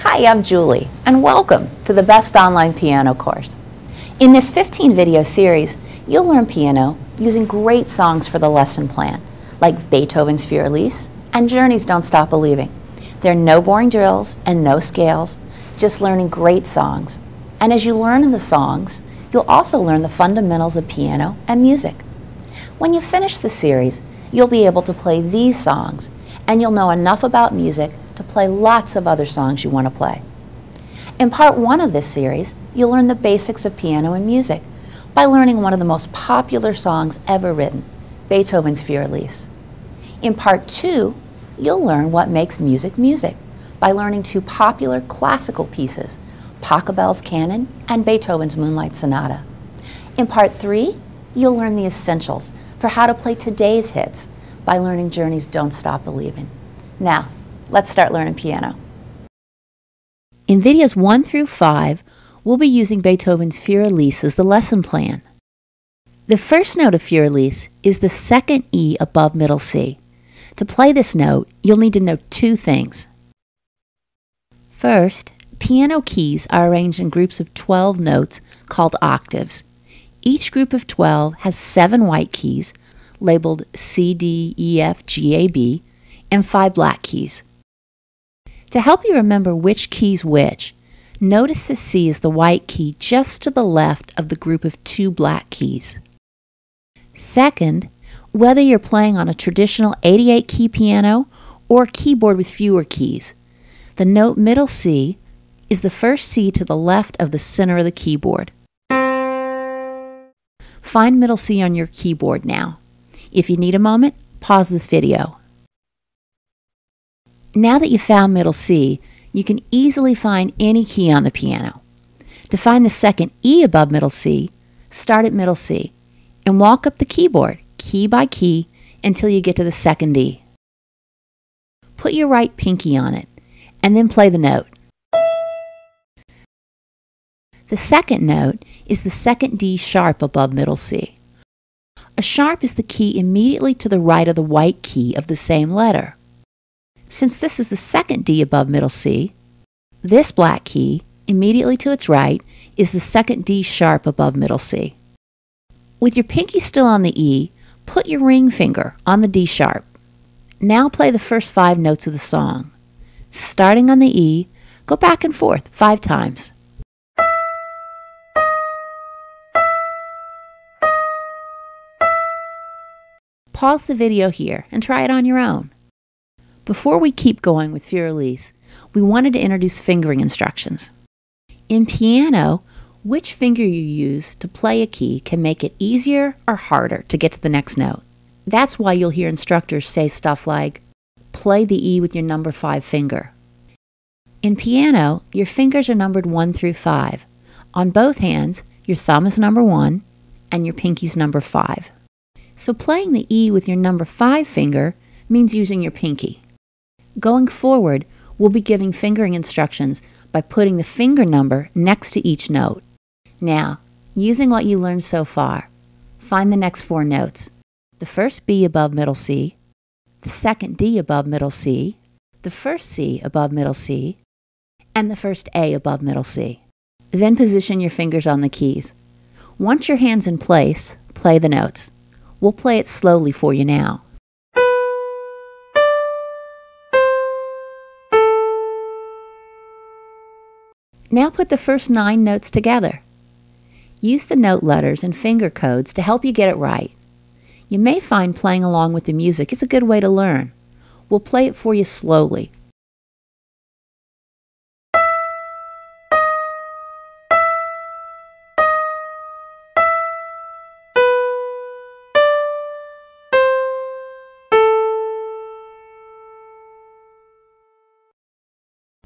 Hi, I'm Julie, and welcome to the Best Online Piano course. In this 15-video series, you'll learn piano using great songs for the lesson plan, like Beethoven's Für Elise and Journey's Don't Stop Believing. There are no boring drills and no scales, just learning great songs. And as you learn the songs, you'll also learn the fundamentals of piano and music. When you finish the series, you'll be able to play these songs, and you'll know enough about music to play lots of other songs you want to play. In part 1 of this series, you'll learn the basics of piano and music by learning one of the most popular songs ever written, Beethoven's Für Elise. In part 2, you'll learn what makes music music by learning 2 popular classical pieces, Pachelbel's Canon and Beethoven's Moonlight Sonata. In part 3, you'll learn the essentials for how to play today's hits by learning Journey's Don't Stop Believing. Now, let's start learning piano. In videos 1 through 5, we'll be using Beethoven's Für Elise as the lesson plan. The first note of Für Elise is the second E above middle C. To play this note, you'll need to know 2 things. First, piano keys are arranged in groups of 12 notes called octaves. Each group of 12 has 7 white keys, labeled C, D, E, F, G, A, B, and 5 black keys. To help you remember which key's which, notice the C is the white key just to the left of the group of 2 black keys. Second, whether you're playing on a traditional 88-key piano or a keyboard with fewer keys, the note middle C is the first C to the left of the center of the keyboard. Find middle C on your keyboard now. If you need a moment, pause this video. Now that you've found middle C, you can easily find any key on the piano. To find the second E above middle C, start at middle C and walk up the keyboard, key by key, until you get to the second E. Put your right pinky on it and then play the note. The second note is the second D sharp above middle C. A sharp is the key immediately to the right of the white key of the same letter. Since this is the second D above middle C, this black key, immediately to its right, is the second D sharp above middle C. With your pinky still on the E, put your ring finger on the D sharp. Now play the first 5 notes of the song. Starting on the E, go back and forth 5 times. Pause the video here and try it on your own. Before we keep going with Für Elise, we wanted to introduce fingering instructions. In piano, which finger you use to play a key can make it easier or harder to get to the next note. That's why you'll hear instructors say stuff like, play the E with your number 5 finger. In piano, your fingers are numbered 1 through 5. On both hands, your thumb is number 1 and your pinky's number 5. So playing the E with your number 5 finger means using your pinky. Going forward, we'll be giving fingering instructions by putting the finger number next to each note. Now, using what you learned so far, find the next 4 notes. The first B above middle C, the second D above middle C, the first C above middle C, and the first A above middle C. Then position your fingers on the keys. Once your hand's in place, play the notes. We'll play it slowly for you now. Now put the first 9 notes together. Use the note letters and finger codes to help you get it right. You may find playing along with the music is a good way to learn. We'll play it for you slowly.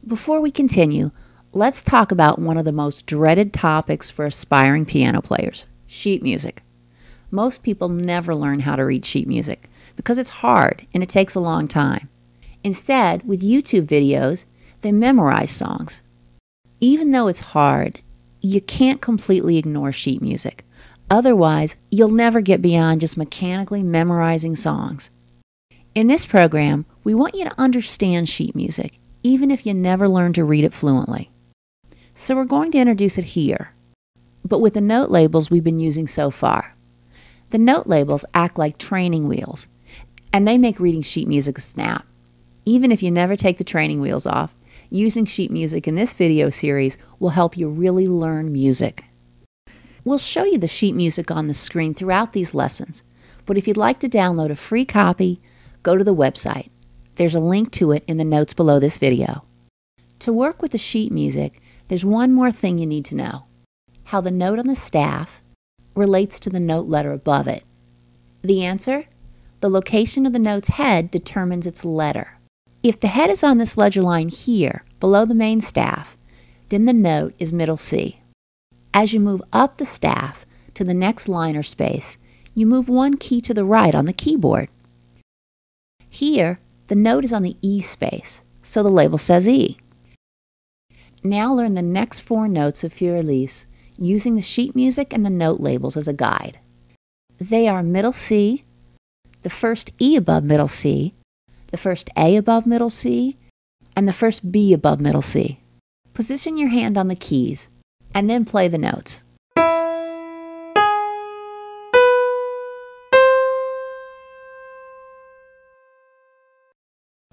Before we continue, let's talk about one of the most dreaded topics for aspiring piano players, sheet music. Most people never learn how to read sheet music because it's hard and it takes a long time. Instead, with YouTube videos, they memorize songs. Even though it's hard, you can't completely ignore sheet music. Otherwise, you'll never get beyond just mechanically memorizing songs. In this program, we want you to understand sheet music even if you never learn to read it fluently. So we're going to introduce it here, but with the note labels we've been using so far. The note labels act like training wheels, and they make reading sheet music a snap. Even if you never take the training wheels off, using sheet music in this video series will help you really learn music. We'll show you the sheet music on the screen throughout these lessons, but if you'd like to download a free copy, go to the website. There's a link to it in the notes below this video. To work with the sheet music, there's one more thing you need to know: how the note on the staff relates to the note letter above it. The answer? The location of the note's head determines its letter. If the head is on this ledger line here, below the main staff, then the note is middle C. As you move up the staff to the next line or space, you move one key to the right on the keyboard. Here, the note is on the E space, so the label says E. Now learn the next 4 notes of Fur-Elise using the sheet music and the note labels as a guide. They are middle C, the first E above middle C, the first A above middle C, and the first B above middle C. Position your hand on the keys, and then play the notes.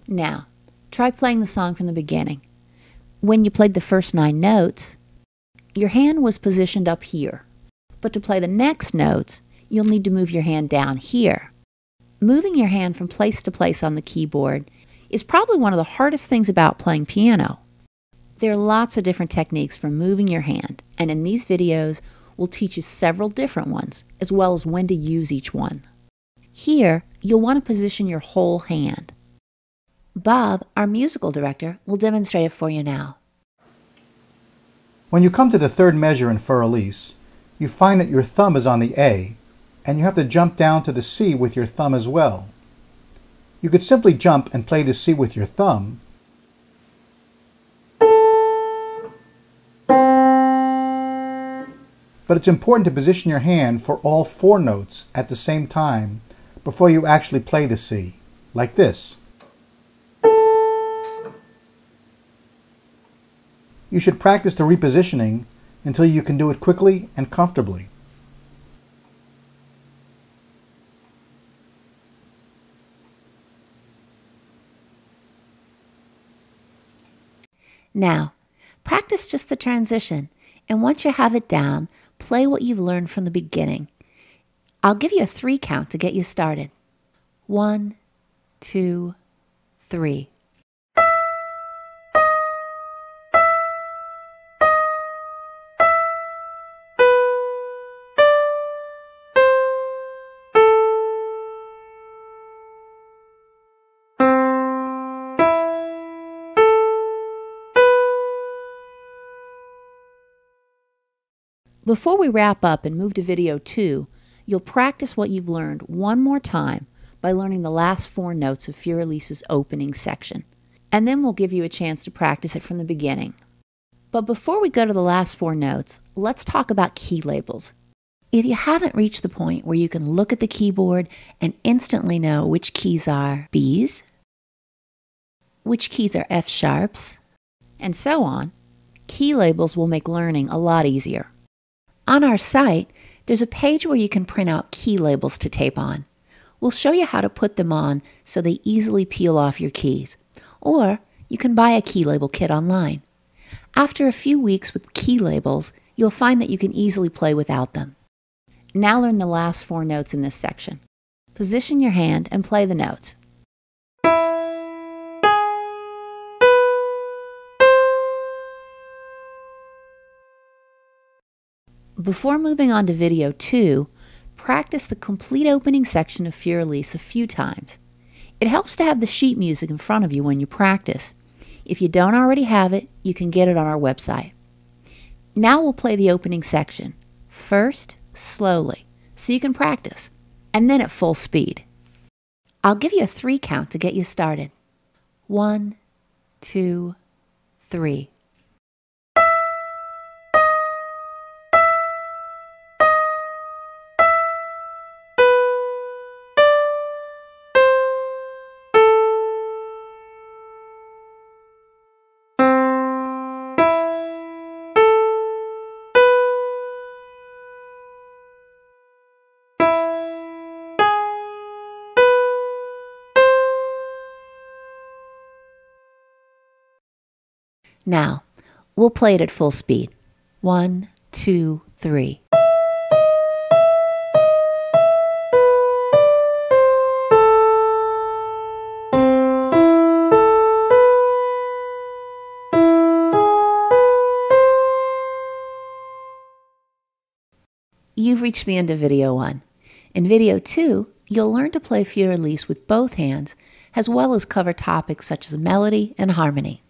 Now, try playing the song from the beginning. When you played the first 9 notes, your hand was positioned up here, but to play the next notes, you'll need to move your hand down here. Moving your hand from place to place on the keyboard is probably one of the hardest things about playing piano. There are lots of different techniques for moving your hand, and in these videos, we'll teach you several different ones, as well as when to use each one. Here, you'll want to position your whole hand. Bob, our musical director, will demonstrate it for you now. When you come to the third measure in Fur-Elise, you find that your thumb is on the A, and you have to jump down to the C with your thumb as well. You could simply jump and play the C with your thumb, but it's important to position your hand for all 4 notes at the same time before you actually play the C, like this. You should practice the repositioning until you can do it quickly and comfortably. Now, practice just the transition, and once you have it down, play what you've learned from the beginning. I'll give you a 3 count to get you started. 1, 2, 3. Before we wrap up and move to video 2, you'll practice what you've learned one more time by learning the last 4 notes of Fur-Elise's opening section. And then we'll give you a chance to practice it from the beginning. But before we go to the last 4 notes, let's talk about key labels. If you haven't reached the point where you can look at the keyboard and instantly know which keys are B's, which keys are F sharps, and so on, key labels will make learning a lot easier. On our site, there's a page where you can print out key labels to tape on. We'll show you how to put them on so they easily peel off your keys. Or you can buy a key label kit online. After a few weeks with key labels, you'll find that you can easily play without them. Now learn the last 4 notes in this section. Position your hand and play the notes. Before moving on to video 2, practice the complete opening section of Fur-Elise a few times. It helps to have the sheet music in front of you when you practice. If you don't already have it, you can get it on our website. Now we'll play the opening section. First, slowly, so you can practice, and then at full speed. I'll give you a 3 count to get you started. 1, 2, 3. Now, we'll play it at full speed. 1, 2, 3. You've reached the end of video 1. In video 2, you'll learn to play Fur Elise with both hands, as well as cover topics such as melody and harmony.